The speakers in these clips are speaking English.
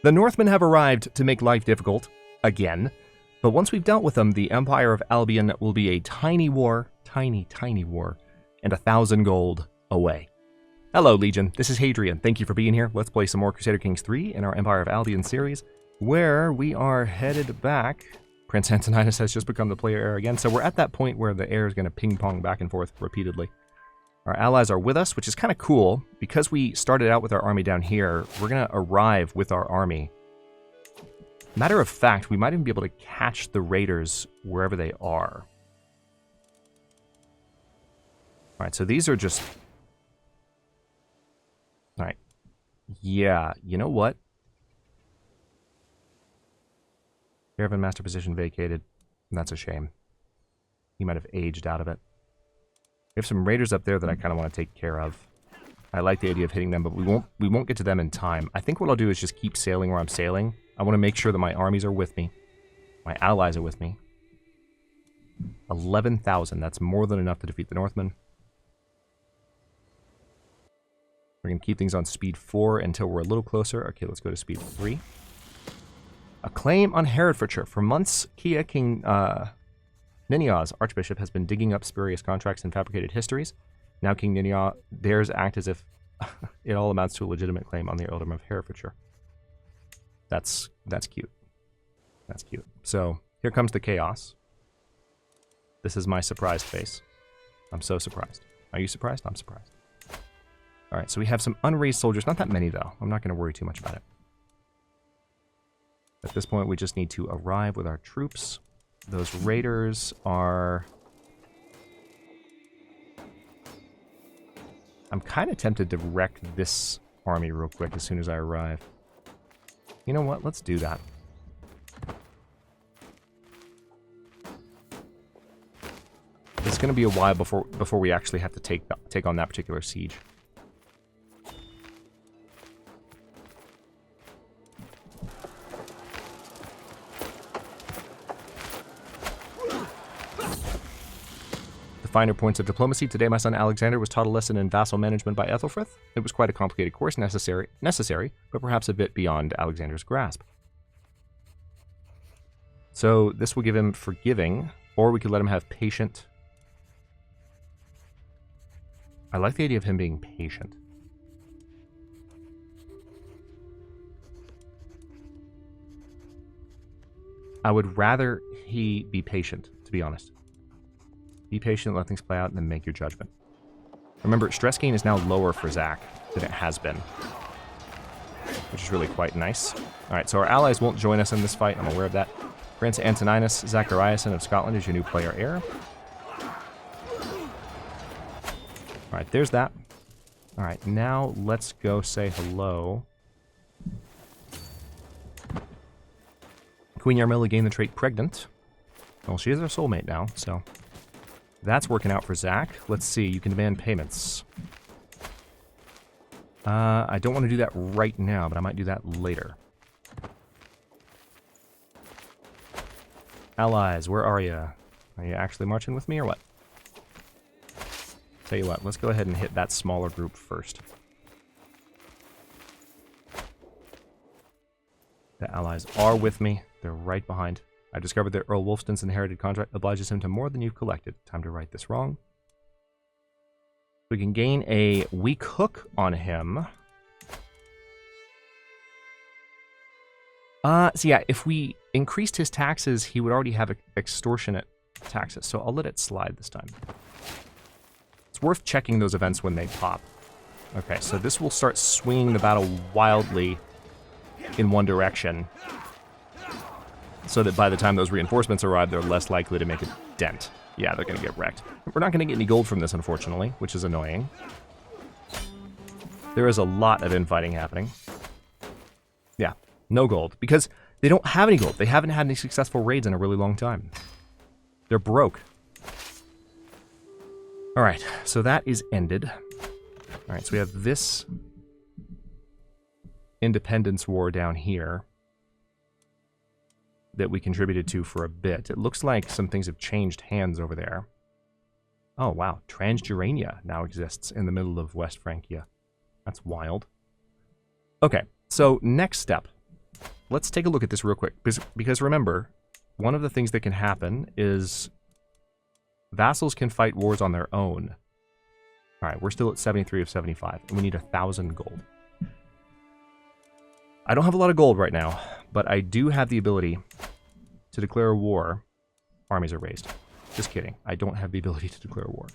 The Northmen have arrived to make life difficult, again. But once we've dealt with them, the Empire of Albion will be a tiny war, tiny war, and 1,000 gold away. Hello, Legion. This is Hadrian. Thank you for being here. Let's play some more Crusader Kings III in our Empire of Albion series, where we are headed back. Prince Antoninus has just become the player heir again, so we're at that point where the heir is going to ping-pong back and forth repeatedly. Our allies are with us, which is kind of cool. Because we started out with our army down here, we're going to arrive with our army. Matter of fact, we might even be able to catch the raiders wherever they are. Alright, so these are just... Alright. Yeah, you know what? Caravan master position vacated. That's a shame. He might have aged out of it. We have some raiders up there that I kind of want to take care of. I like the idea of hitting them, but we won't get to them in time. I think what I'll do is just keep sailing where I'm sailing. I want to make sure that my armies are with me. My allies are with me. 11,000. That's more than enough to defeat the Northmen. We're going to keep things on speed 4 until we're a little closer. Okay, let's go to speed 3. A claim on Herefordshire. For months, King Ninia's archbishop has been digging up spurious contracts and fabricated histories. Now King Ninia dares act as if it all amounts to a legitimate claim on the earldom of Herefordshire. That's cute. That's cute. So, here comes the chaos. This is my surprised face. I'm so surprised. Are you surprised? I'm surprised. Alright, so we have some unraised soldiers. Not that many, though. I'm not going to worry too much about it. At this point, we just need to arrive with our troops. Those raiders are... I'm kind of tempted to wreck this army real quick as soon as I arrive. You know what? Let's do that. It's going to be a while before we actually have to take on that particular siege. Finer points of diplomacy. Today my son Alexander was taught a lesson in vassal management by Ethelfrith. It was quite a complicated course, necessary, but perhaps a bit beyond Alexander's grasp. So this will give him forgiving, or we could let him have patient. I like the idea of him being patient. I would rather he be patient, to be honest. Be patient, let things play out, and then make your judgment. Remember, stress gain is now lower for Zach than it has been, which is really quite nice. Alright, so our allies won't join us in this fight. I'm aware of that. Prince Antoninus Zachariason of Scotland is your new player heir. Alright, there's that. Alright, now let's go say hello. Queen Yarmila gained the trait pregnant. Well, she is our soulmate now, so... That's working out for Zach. Let's see, you can demand payments. I don't want to do that right now, but I might do that later. Allies, where are you? Are you actually marching with me or what? Tell you what, let's go ahead and hit that smaller group first. The allies are with me. They're right behind. I discovered that Earl Wolfston's inherited contract obliges him to more than you've collected. Time to right this wrong. We can gain a weak hook on him. So yeah, if we increased his taxes, he would already have extortionate taxes. So I'll let it slide this time. It's worth checking those events when they pop. Okay, so this will start swinging the battle wildly in one direction, so that by the time those reinforcements arrive, they're less likely to make a dent. Yeah, they're going to get wrecked. We're not going to get any gold from this, unfortunately, which is annoying. There is a lot of infighting happening. Yeah, no gold, because they don't have any gold. They haven't had any successful raids in a really long time. They're broke. Alright, so that is ended. Alright, so we have this independence war down here that we contributed to for a bit. It looks like some things have changed hands over there. Oh, wow. Transjurania now exists in the middle of West Francia. That's wild. Okay, so next step. let's take a look at this real quick. Because remember, one of the things that can happen is vassals can fight wars on their own. All right, we're still at 73 of 75, and we need 1,000 gold. I don't have a lot of gold right now, but I do have the ability to declare a war. Armies are raised. Just kidding. I don't have the ability to declare a war.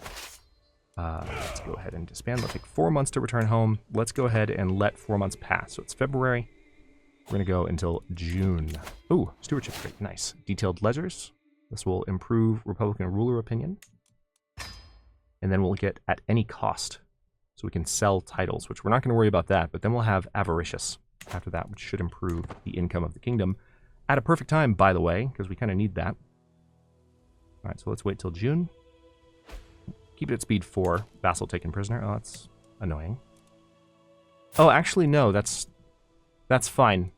Let's go ahead and disband. It'll take 4 months to return home. Let's go ahead and let 4 months pass. So it's February. We're going to go until June. Ooh, stewardship trait. Nice. Detailed ledgers. This will improve Republican ruler opinion. And then we'll get at any cost. So we can sell titles, which we're not going to worry about that. But then we'll have avaricious after that, which should improve the income of the kingdom. At a perfect time, by the way, because we kind of need that. All right, so let's wait till June. Keep it at speed 4. Vassal taken prisoner. Oh, that's annoying. Oh, actually, no. That's fine.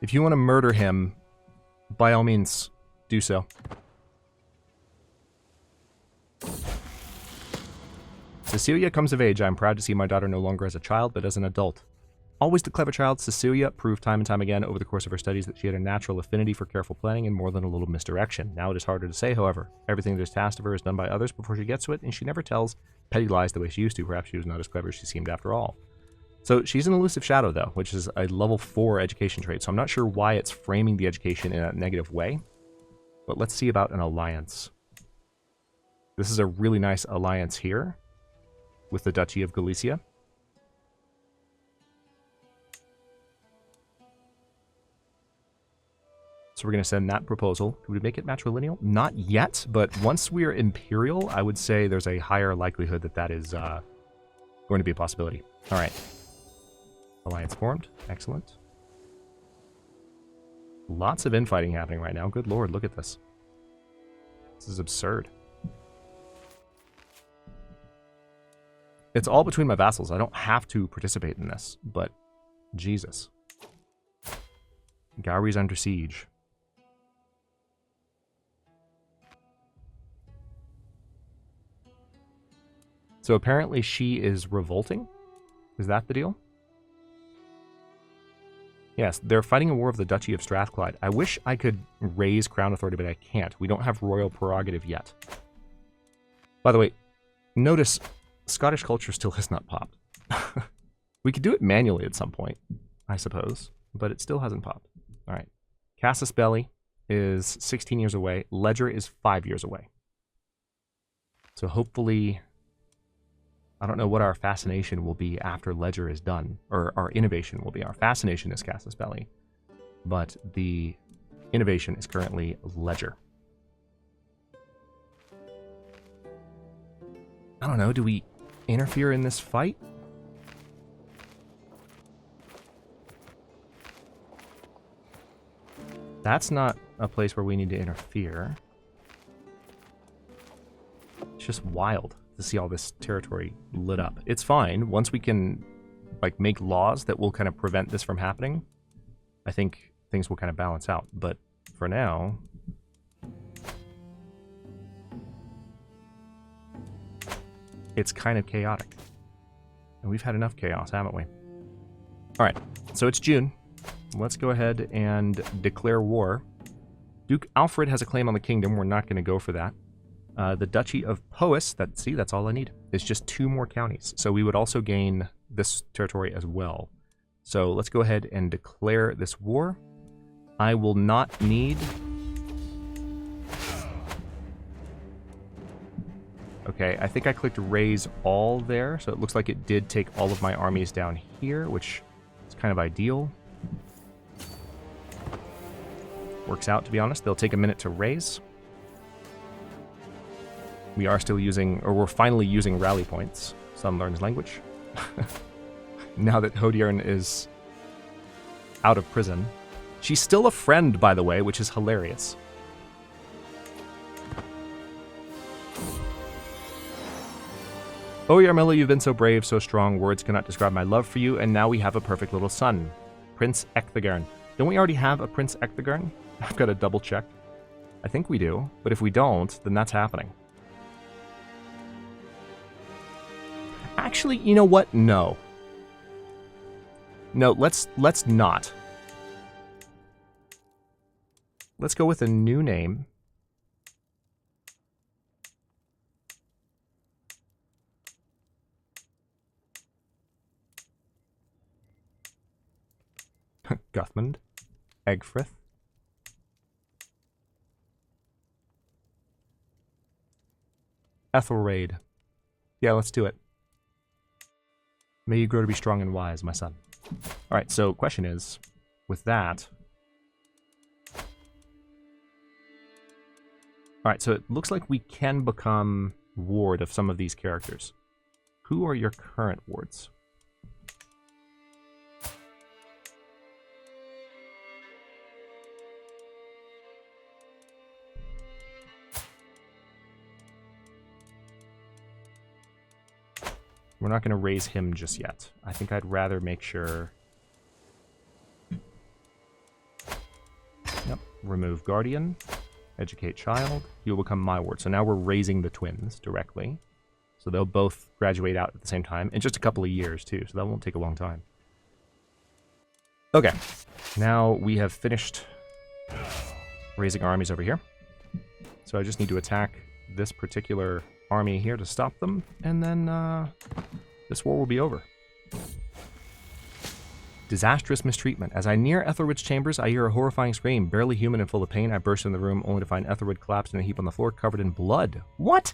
If you want to murder him, by all means, do so. Cecilia comes of age. I am proud to see my daughter no longer as a child, but as an adult. Always the clever child, Cecilia proved time and time again over the course of her studies that she had a natural affinity for careful planning and more than a little misdirection. Now it is harder to say, however. Everything that is tasked of her is done by others before she gets to it, and she never tells petty lies the way she used to. Perhaps she was not as clever as she seemed after all. So she's an elusive shadow, though, which is a level 4 education trait, so I'm not sure why it's framing the education in a negative way. But let's see about an alliance. This is a really nice alliance here with the Duchy of Galicia. So we're going to send that proposal. Could we make it matrilineal? Not yet, but once we're Imperial, I would say there's a higher likelihood that that is going to be a possibility. All right. Alliance formed. Excellent. Lots of infighting happening right now. Good lord, look at this. This is absurd. It's all between my vassals. I don't have to participate in this, but Jesus. Gauri's under siege. So apparently she is revolting? Is that the deal? Yes, they're fighting a war of the Duchy of Strathclyde. I wish I could raise crown authority, but I can't. We don't have royal prerogative yet. By the way, notice Scottish culture still has not popped. We could do it manually at some point, I suppose, but it still hasn't popped. All right. Casus Belli is 16 years away. Ledger is 5 years away. So hopefully, I don't know what our fascination will be after Ledger is done, or our innovation will be. Our fascination is Casus Belli, but the innovation is currently Ledger. I don't know, do we interfere in this fight? That's not a place where we need to interfere. It's just wild to see all this territory lit up. It's fine. Once we can, like, make laws that will kind of prevent this from happening, I think things will kind of balance out. But for now, it's kind of chaotic. And we've had enough chaos, haven't we? All right, so it's June. Let's go ahead and declare war. Duke Alfred has a claim on the kingdom. We're not going to go for that. The Duchy of Powys, that's all I need. It's just 2 more counties. So we would also gain this territory as well. So let's go ahead and declare this war. I will not need... Okay, I think I clicked raise all there, so it looks like it did take all of my armies down here, which is kind of ideal. Works out, to be honest. They'll take a minute to raise. We are still using, or we're finally using rally points. Son learns language. Now that Hodiern is out of prison. She's still a friend, by the way, which is hilarious. Oh, Yarmila, you've been so brave, so strong. Words cannot describe my love for you, and now we have a perfect little son. Prince Ecthegern. Don't we already have a Prince Ecthegern? I've got to double check. I think we do, but if we don't, then that's happening. Actually, you know what? No. No, let's not. Let's go with a new name. Guthmund. Egfrith. Ethelred. Yeah, let's do it. May you grow to be strong and wise, my son. Alright, so question is, with that... Alright, so it looks like we can become ward of some of these characters. Who are your current wards? We're not going to raise him just yet. I think I'd rather make sure... Yep. Remove Guardian. Educate Child. He will become my ward. So now we're raising the twins directly. So they'll both graduate out at the same time. In just a couple of years, too. So that won't take a long time. Okay. Now we have finished raising armies over here. So I just need to attack this particular... army here to stop them, and then this war will be over. Disastrous mistreatment. As I near Ethelred's chambers, I hear a horrifying scream. Barely human and full of pain, I burst in the room, only to find Ethelred collapsed in a heap on the floor, covered in blood. What?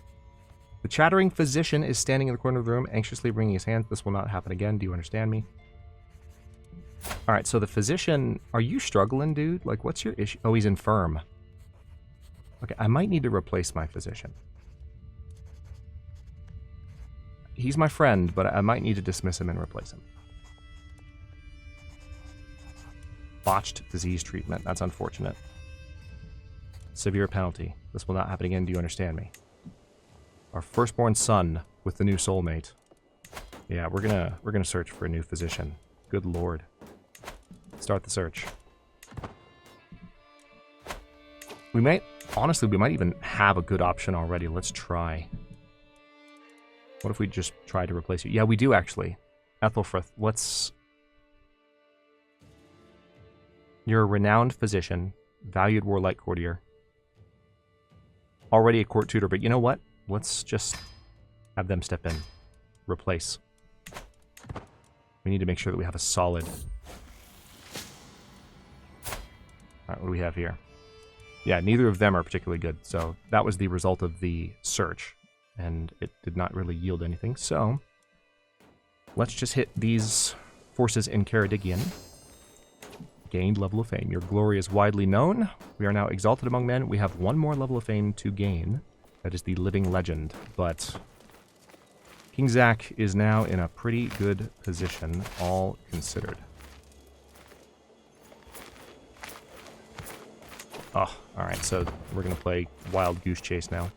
The chattering physician is standing in the corner of the room, anxiously wringing his hands. This will not happen again. Do you understand me? Alright, so the physician... Are you struggling, dude? Like, what's your issue? Oh, he's infirm. Okay, I might need to replace my physician. He's my friend, but I might need to dismiss him and replace him. Botched disease treatment. That's unfortunate. Severe penalty. This will not happen again. Do you understand me? Our firstborn son with the new soulmate. Yeah, we're gonna search for a new physician. Good lord. Start the search. We might, honestly, we might even have a good option already. Let's try. What if we just try to replace you? Yeah, we do actually. Ethelfrith, what's... You're a renowned physician, valued warlike courtier. Already a court tutor, but you know what? Let's just have them step in. Replace. We need to make sure that we have a solid... Alright, what do we have here? Yeah, neither of them are particularly good, so that was the result of the search. And it did not really yield anything, so let's just hit these forces in Ceredigion. Gained level of fame. Your glory is widely known. We are now exalted among men. We have one more level of fame to gain. That is the living legend. But King Zach is now in a pretty good position, all considered. Oh, alright, so we're going to play Wild Goose Chase now.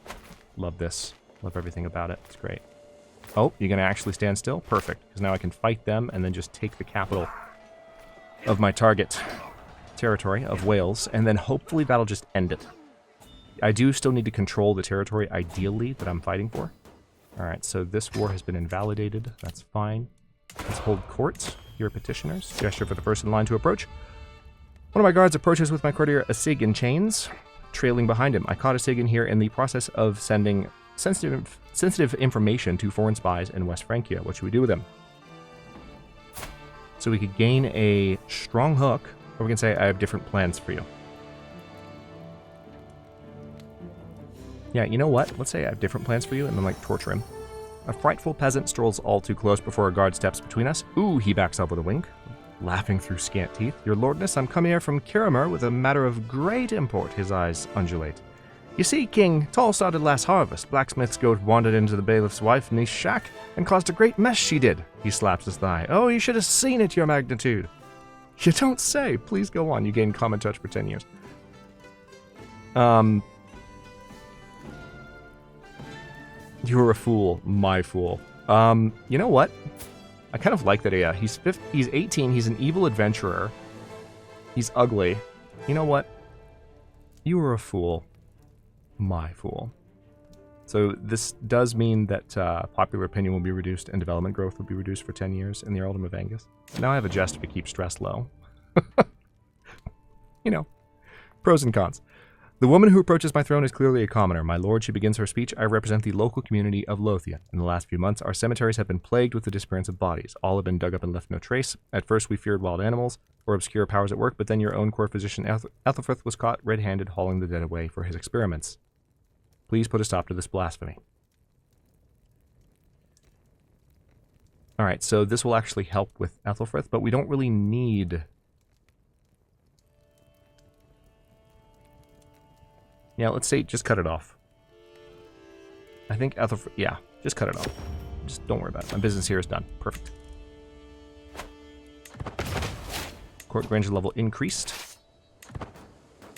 Love this. Love everything about it. It's great. Oh, you're going to actually stand still? Perfect. Because now I can fight them and then just take the capital of my target territory of Wales. And then hopefully that'll just end it. I do still need to control the territory, ideally, that I'm fighting for. Alright, so this war has been invalidated. That's fine. Let's hold court. Here, petitioners. Gesture for the first in line to approach. One of my guards approaches with my courtier, a Sig in chains, trailing behind him. I caught a Sig in here in the process of sending... sensitive information to foreign spies in West Francia. What should we do with him? So we could gain a strong hook, or we can say, I have different plans for you. Yeah, you know what? Let's say I have different plans for you, and then, like, torture him. A frightful peasant strolls all too close before a guard steps between us. Ooh, he backs up with a wink, laughing through scant teeth. Your lordness, I'm come here from Kirimer with a matter of great import. His eyes undulate. You see, King, tall started last harvest. Blacksmith's goat wandered into the bailiff's wife in his shack and caused a great mess she did. He slaps his thigh. Oh, you should have seen it, your magnitude. You don't say. Please go on. You gain common touch for 10 years. You're a fool. My fool. You know what? I kind of like that, yeah. He's 18. He's an evil adventurer. He's ugly. You know what? You were a fool. My fool. So this does mean that popular opinion will be reduced and development growth will be reduced for 10 years in the Earldom of Angus. Now I have a jest to keep stress low. You know, pros and cons. The woman who approaches my throne is clearly a commoner. My lord, she begins her speech. I represent the local community of Lothian. In the last few months, our cemeteries have been plagued with the disappearance of bodies. All have been dug up and left no trace. At first, we feared wild animals or obscure powers at work, but then your own court physician Ethelfrith was caught red-handed hauling the dead away for his experiments. Please put a stop to this blasphemy. Alright, so this will actually help with Ethelfrith, but we don't really need... Yeah, let's say just cut it off. I think Ethelfrith... Yeah, just cut it off. Just don't worry about it. My business here is done. Perfect. Court Granger level increased.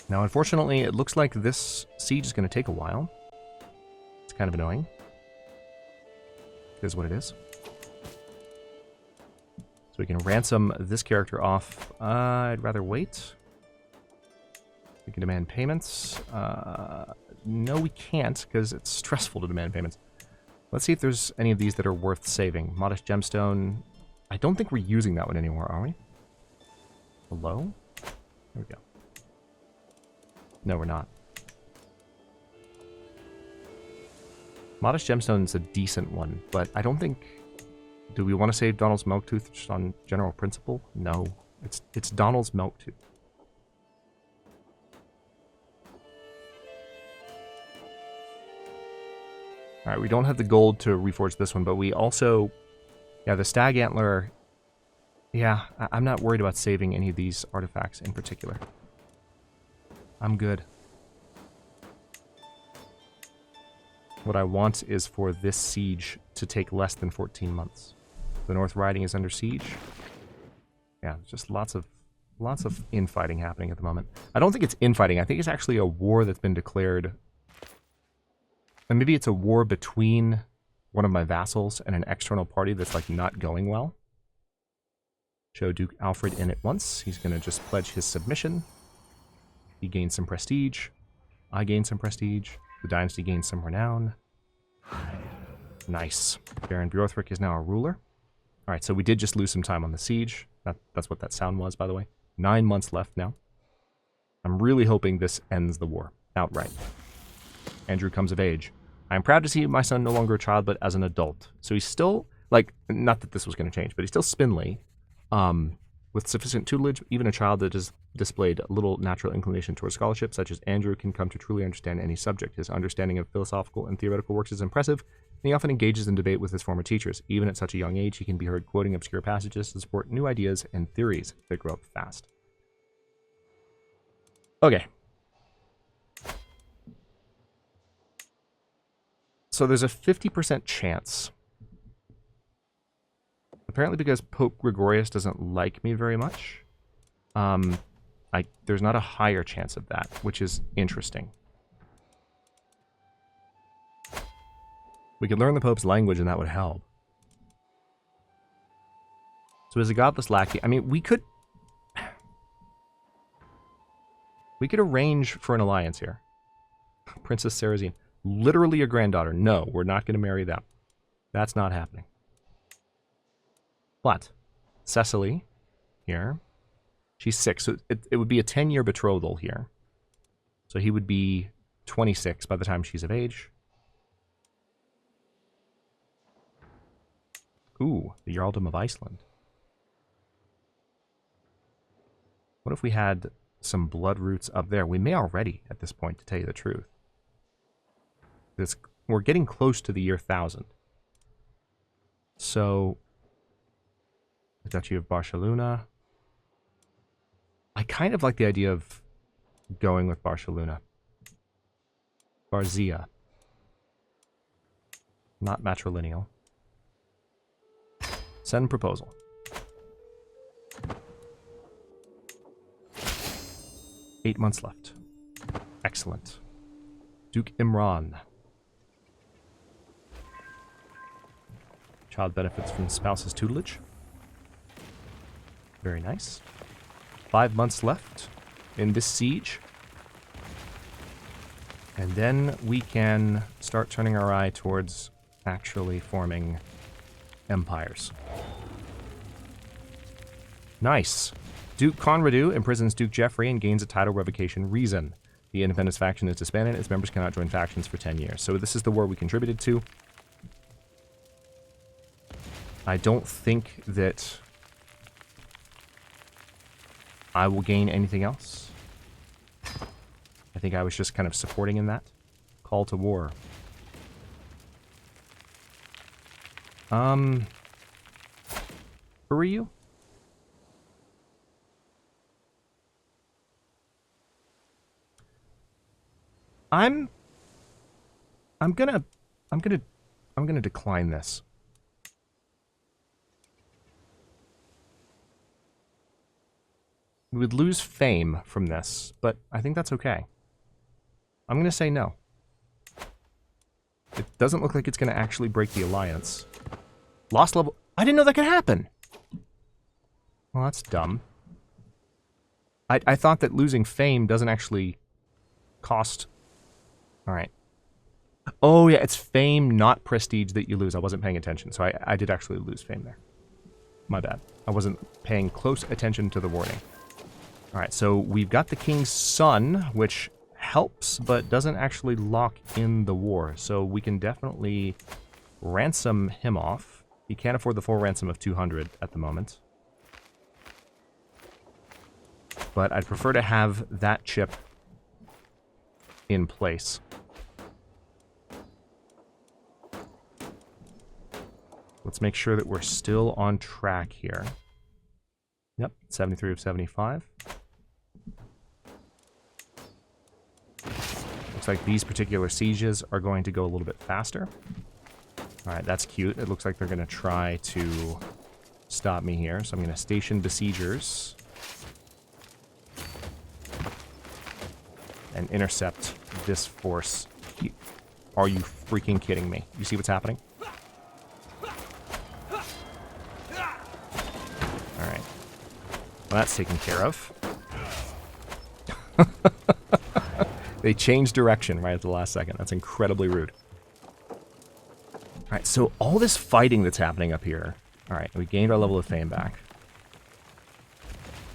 Now, unfortunately, it looks like this siege is going to take a while. It's kind of annoying. It is what it is. So we can ransom this character off. I'd rather wait. We can demand payments. No, we can't, because it's stressful to demand payments. Let's see if there's any of these that are worth saving. Modest Gemstone. I don't think we're using that one anymore, are we? Hello? There we go. No, we're not. Modest Gemstone's a decent one, but I don't think... Do we want to save Donald's Milktooth just on general principle? No. It's Donald's Milktooth. Alright, we don't have the gold to reforge this one, but we also... Yeah, the Stag Antler... Yeah, I'm not worried about saving any of these artifacts in particular. I'm good. What I want is for this siege to take less than 14 months. The North Riding is under siege. Yeah, just lots of infighting happening at the moment. I don't think it's infighting. I think it's actually a war that's been declared. And maybe it's a war between one of my vassals and an external party that's like not going well. Show Duke Alfred in at once. He's going to just pledge his submission. He gains some prestige. I gain some prestige. The dynasty gains some renown. Nice. Baron Bjorthric is now a ruler. Alright, so we did just lose some time on the siege. That's what that sound was, by the way. 9 months left now. I'm really hoping this ends the war outright. Andrew comes of age. I am proud to see my son no longer a child, but as an adult. So he's still, like, not that this was going to change, but he's still spindly. With sufficient tutelage, even a child that has displayed little natural inclination towards scholarship, such as Andrew, can come to truly understand any subject. His understanding of philosophical and theoretical works is impressive, and he often engages in debate with his former teachers. Even at such a young age, he can be heard quoting obscure passages to support new ideas and theories that grow up fast. Okay. So there's a 50% chance. Apparently because Pope Gregorius doesn't like me very much, there's not a higher chance of that, which is interesting. We could learn the Pope's language and that would help. So as a godless lackey, I mean, we could arrange for an alliance here. Princess Sarazine. Literally a granddaughter. No, we're not going to marry them. That's not happening. But Cecily, here, she's 6, so it would be a 10-year betrothal here. So he would be 26 by the time she's of age. Ooh, the Earldom of Iceland. What if we had some blood roots up there? We may already at this point, to tell you the truth. We're getting close to the year 1000. So... the Duchy of Barcelona. I kind of like the idea of going with Barcelona. Barzia. Not matrilineal. Send proposal. Eight months left. Excellent. Duke Imran. Child benefits from spouse's tutelage. Very nice. 5 months left in this siege. And then we can start turning our eye towards actually forming empires. Nice. Duke Conradu imprisons Duke Geoffrey and gains a title revocation reason. The Independence faction is disbanded. Its members cannot join factions for 10 years. So this is the war we contributed to. I don't think that I will gain anything else. I think I was just kind of supporting in that. Call to war. Who are you? I'm gonna decline this. We would lose fame from this, but I think that's okay. I'm gonna say no. It doesn't look like it's gonna actually break the alliance. Lost level. I didn't know that could happen. Well, that's dumb. I thought that losing fame doesn't actually cost. All right. Oh, yeah, it's fame, not prestige that you lose. I wasn't paying attention, so I did actually lose fame there. My bad. I wasn't paying close attention to the wording. All right, so we've got the King's Son, which helps, but doesn't actually lock in the war. So we can definitely ransom him off. He can't afford the full ransom of 200 at the moment. But I'd prefer to have that chip in place. Let's make sure that we're still on track here. Yep, 73 of 75. Looks like these particular sieges are going to go a little bit faster. All right, that's cute. It looks like they're going to try to stop me here. So I'm going to station besiegers and intercept this force. Are you freaking kidding me? You see what's happening? All right. Well, that's taken care of. They changed direction right at the last second. That's incredibly rude. All right, so all this fighting that's happening up here. All right, we gained our level of fame back.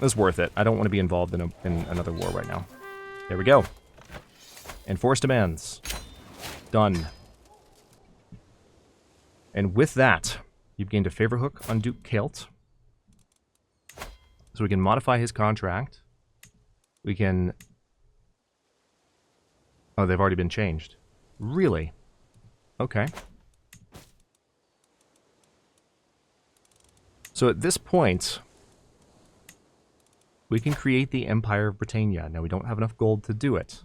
It's worth it. I don't want to be involved in another war right now. There we go. Enforce demands. Done. And with that, you've gained a favor hook on Duke Cailt. So we can modify his contract. We can... Oh, they've already been changed. Really? Okay. So at this point, we can create the Empire of Britannia. Now, we don't have enough gold to do it.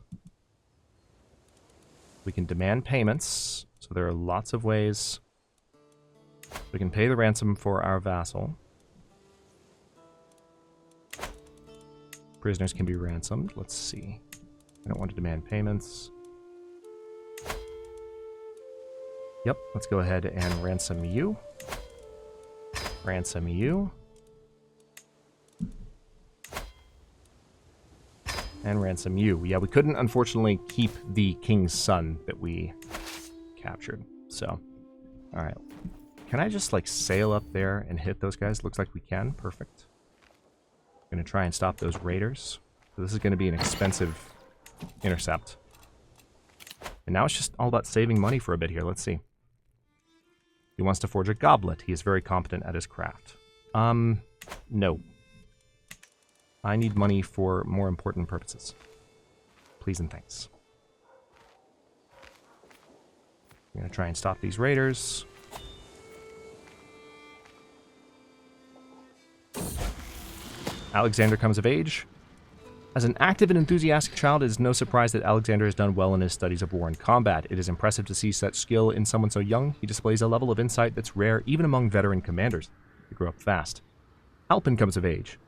We can demand payments. So there are lots of ways. We can pay the ransom for our vassal. Prisoners can be ransomed. Let's see. I don't want to demand payments. Yep, let's go ahead and ransom you. Ransom you. And ransom you. Yeah, we couldn't, unfortunately, keep the King's Son that we captured. So, alright. Can I just, like, sail up there and hit those guys? Looks like we can. Perfect. I'm going to try and stop those raiders. So this is going to be an expensive intercept. And now it's just all about saving money for a bit here. Let's see. He wants to forge a goblet. He is very competent at his craft. No. I need money for more important purposes. Please and thanks. I'm going to try and stop these raiders. Alexander comes of age. As an active and enthusiastic child, it is no surprise that Alexander has done well in his studies of war and combat. It is impressive to see such skill in someone so young. He displays a level of insight that's rare even among veteran commanders. He grew up fast. Alpin comes of age.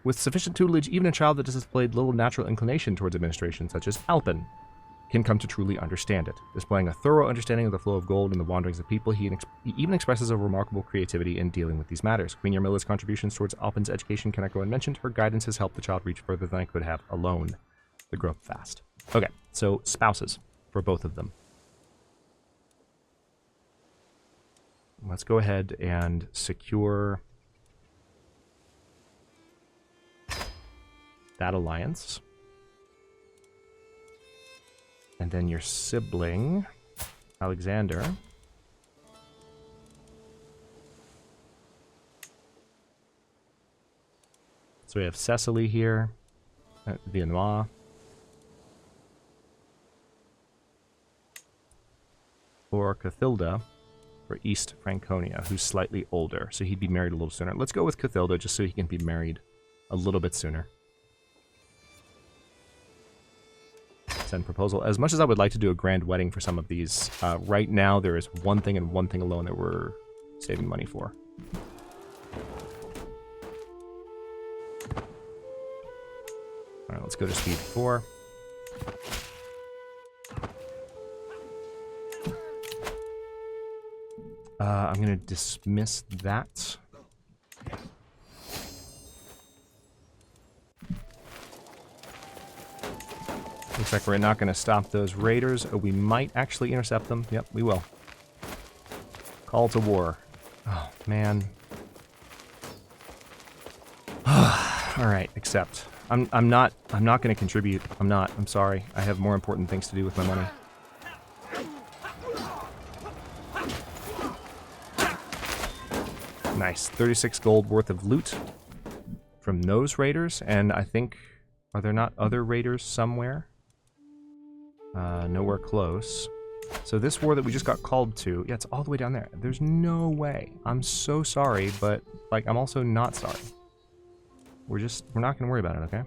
With sufficient tutelage, even a child that has displayed little natural inclination towards administration, such as Alpin, can come to truly understand it. Displaying a thorough understanding of the flow of gold and the wanderings of people, he even expresses a remarkable creativity in dealing with these matters. Queen Yarmilla's contributions towards Alpin's education cannot go unmentioned. Her guidance has helped the child reach further than I could have alone. They grow up fast. Okay, so spouses. for both of them. Let's go ahead and secure that alliance. And then your sibling, Alexander. So we have Cecily here at Viennois. Or Cathilda for East Franconia, who's slightly older. So he'd be married a little sooner. Let's go with Cathilda just so he can be married a little bit sooner. Send proposal. As much as I would like to do a grand wedding for some of these, right now there is one thing and one thing alone that we're saving money for. Alright, let's go to speed 4. I'm going to dismiss that. Looks like we're not going to stop those raiders. Oh, we might actually intercept them. Yep, we will. Call to war. Oh, man. Alright, accept. I'm not going to contribute. I'm sorry. I have more important things to do with my money. Nice. 36 gold worth of loot from those raiders. And I think, are there not other raiders somewhere? Nowhere close. So this war that we just got called to, yeah, it's all the way down there. There's no way. I'm so sorry, but, like, I'm also not sorry. We're not going to worry about it, okay?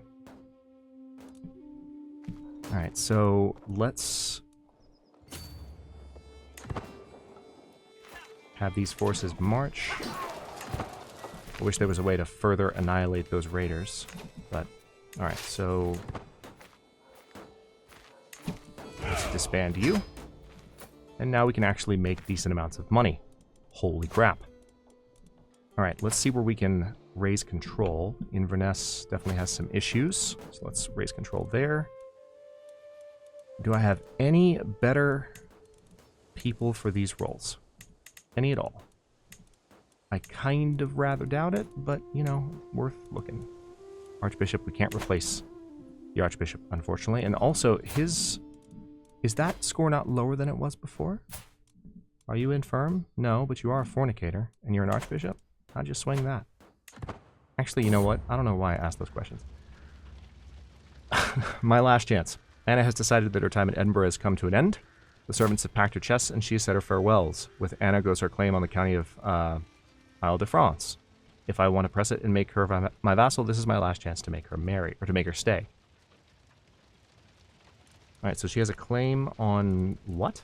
Alright, so let's have these forces march. I wish there was a way to further annihilate those raiders, but alright, so let's disband you. And now we can actually make decent amounts of money. Holy crap. Alright, let's see where we can raise control. Inverness definitely has some issues, so let's raise control there. Do I have any better people for these roles? Any at all? I kind of rather doubt it, but, you know, worth looking. Archbishop, we can't replace the Archbishop, unfortunately. And also, is that score not lower than it was before? Are you infirm? No, but you are a fornicator, and you're an Archbishop? How'd you swing that? Actually, you know what? I don't know why I asked those questions. My last chance. Anna has decided that her time in Edinburgh has come to an end. The servants have packed her chests, and she has said her farewells. With Anna goes her claim on the county of Isle de France. If I want to press it and make her my vassal, this is my last chance to make her marry, or to make her stay. Alright, so she has a claim on what?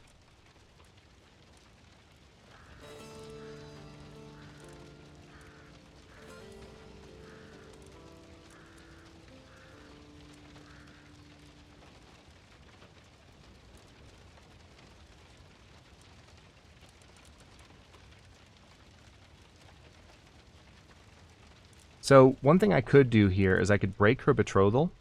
So, one thing I could do here is I could break her betrothal.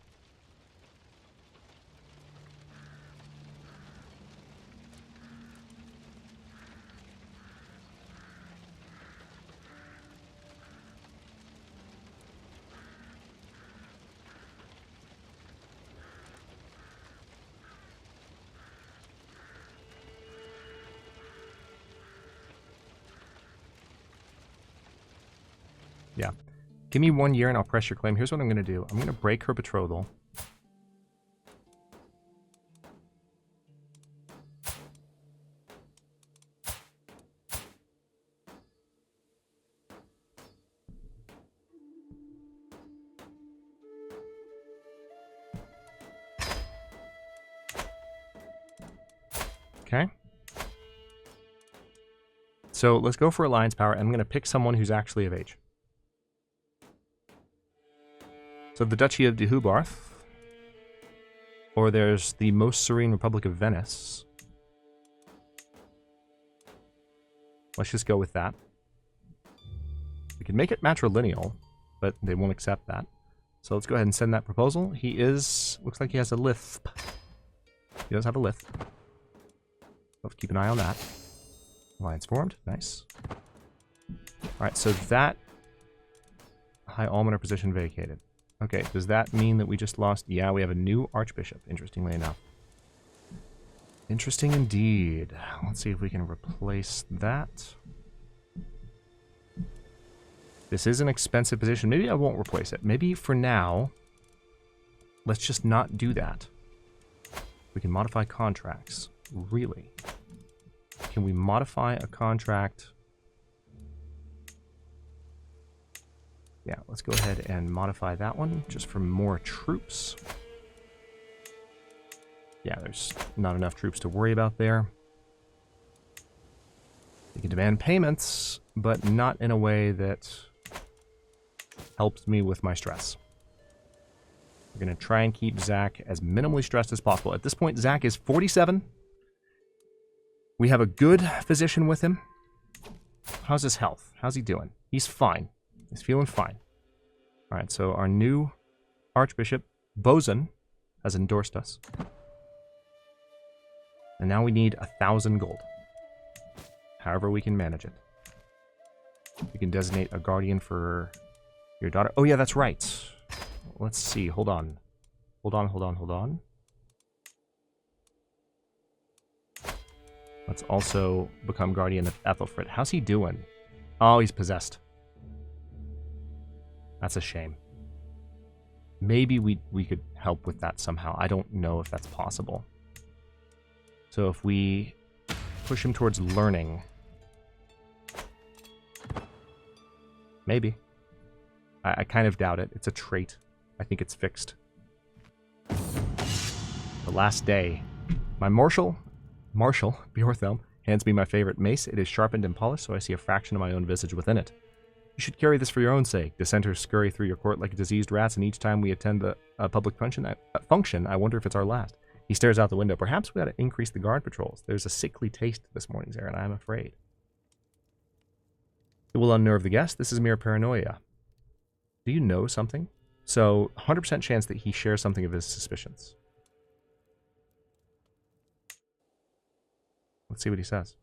Yeah. Give me 1 year and I'll press your claim. Here's what I'm going to do. I'm going to break her betrothal. Okay. So let's go for alliance power. I'm going to pick someone who's actually of age. So the Duchy of de Hubarth, or there's the Most Serene Republic of Venice. Let's just go with that. We can make it matrilineal, but they won't accept that. So let's go ahead and send that proposal. He looks like he has a lisp. He does have a lisp. Let's keep an eye on that. Alliance formed. Nice. Alright, so that High Almoner position vacated. Okay, does that mean that we just lost? Yeah, we have a new Archbishop, interestingly enough. Interesting indeed. Let's see if we can replace that. This is an expensive position. Maybe I won't replace it. Maybe for now, let's just not do that. We can modify contracts. Really? Can we modify a contract? Yeah, let's go ahead and modify that one just for more troops. Yeah, there's not enough troops to worry about there. You can demand payments, but not in a way that helps me with my stress. We're going to try and keep Zach as minimally stressed as possible. At this point, Zach is 47. We have a good physician with him. How's his health? How's he doing? He's fine. He's feeling fine. All right, so our new Archbishop, Bosun, has endorsed us. And now we need 1,000 gold. However we can manage it. You can designate a guardian for your daughter. Oh yeah, that's right. Let's see, hold on. Hold on. Let's also become guardian of Ethelfrid. How's he doing? Oh, he's possessed. That's a shame. Maybe we could help with that somehow. I don't know if that's possible. So if we push him towards learning... Maybe. I kind of doubt it. It's a trait. I think it's fixed. The last day. My Marshal, Bjorthelm, hands me my favorite mace. It is sharpened and polished, so I see a fraction of my own visage within it. You should carry this for your own sake. Dissenters scurry through your court like diseased rats, and each time we attend a public function, I wonder if it's our last. He stares out the window. Perhaps we ought to increase the guard patrols. There's a sickly taste to this morning's air, and I'm afraid. It will unnerve the guest. This is mere paranoia. Do you know something? So, 100% chance that he shares something of his suspicions. Let's see what he says.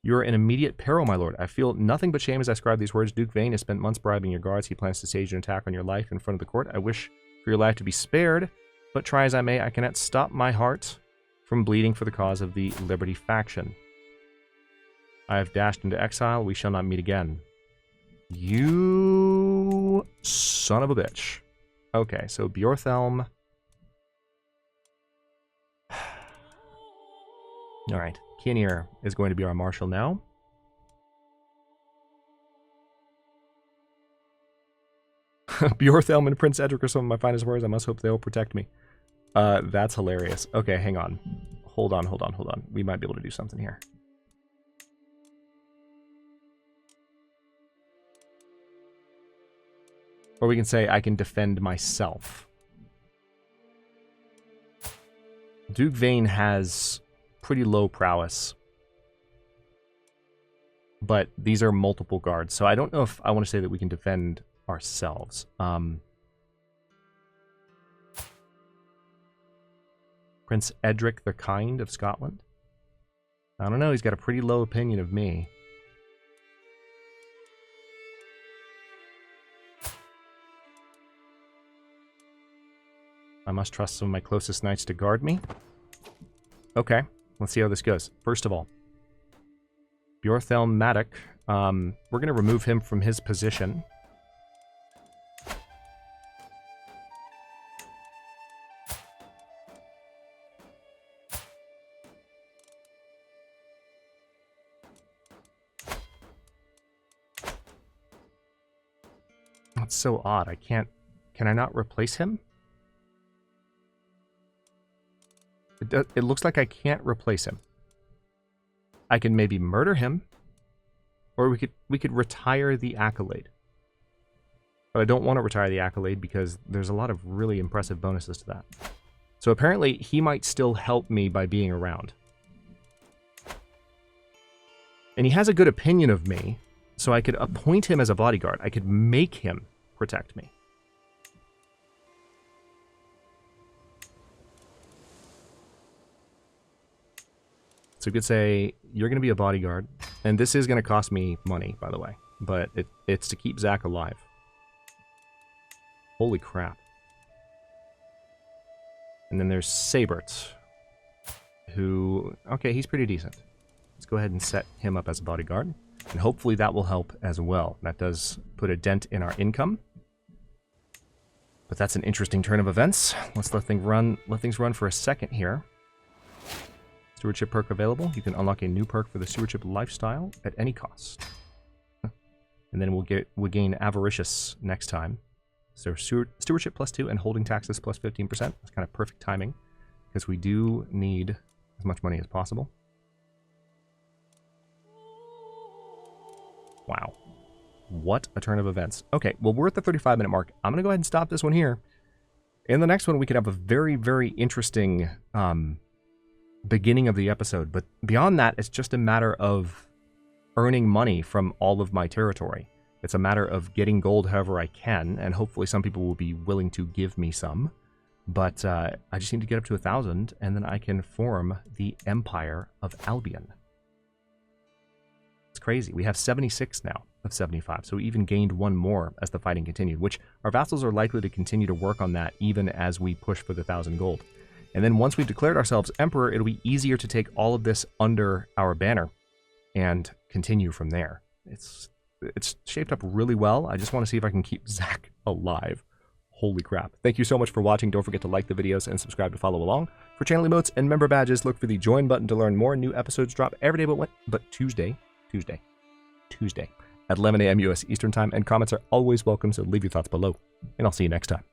You're in immediate peril, my lord. I feel nothing but shame as I scribe these words. Duke Vane has spent months bribing your guards. He plans to stage an attack on your life in front of the court. I wish for your life to be spared, but try as I may, I cannot stop my heart from bleeding for the cause of the Liberty faction. I have dashed into exile. We shall not meet again. You son of a bitch. Okay, so Bjorthelm. Alright, Kinnear is going to be our marshal now. Bjorthelm and Prince Edric are some of my finest warriors. I must hope they'll protect me. That's hilarious. Okay, hang on. Hold on. We might be able to do something here. Or we can say, I can defend myself. Duke Vane has pretty low prowess. But these are multiple guards, so I don't know if I want to say that we can defend ourselves. Prince Edric the Kind of Scotland? I don't know, he's got a pretty low opinion of me. I must trust some of my closest knights to guard me. Okay, let's see how this goes. First of all, Bjorthelm Maddock, we're going to remove him from his position. That's so odd. I can't... Can I not replace him? It looks like I can't replace him. I can maybe murder him, or we could retire the accolade. But I don't want to retire the accolade because there's a lot of really impressive bonuses to that. So apparently he might still help me by being around. And he has a good opinion of me, so I could appoint him as a bodyguard. I could make him protect me. So we could say, you're going to be a bodyguard. And this is going to cost me money, by the way. But it's to keep Zach alive. Holy crap. And then there's Sabert, who, okay, he's pretty decent. Let's go ahead and set him up as a bodyguard. And hopefully that will help as well. That does put a dent in our income. But that's an interesting turn of events. Let's let things run for a second here. Stewardship perk available. You can unlock a new perk for the stewardship lifestyle at any cost. And then we'll gain avaricious next time. So stewardship +2 and holding taxes +15%. That's kind of perfect timing because we do need as much money as possible. Wow. What a turn of events. Okay, well, we're at the 35-minute mark. I'm going to go ahead and stop this one here. In the next one, we could have a very, very interesting beginning of the episode. But beyond that, it's just a matter of earning money from all of my territory. It's a matter of getting gold however I can, and hopefully some people will be willing to give me some. But I just need to get up to 1,000, and then I can form the Empire of Albion. It's crazy. We have 76 now of 75, so we even gained one more as the fighting continued, which our vassals are likely to continue to work on that even as we push for the 1,000 gold. And then once we've declared ourselves emperor, it'll be easier to take all of this under our banner and continue from there. It's shaped up really well. I just want to see if I can keep Zach alive. Holy crap. Thank you so much for watching. Don't forget to like the videos and subscribe to follow along. For channel emotes and member badges, look for the join button to learn more. New episodes drop every day but Tuesday at 11 a.m. US Eastern Time, and comments are always welcome, so leave your thoughts below. And I'll see you next time.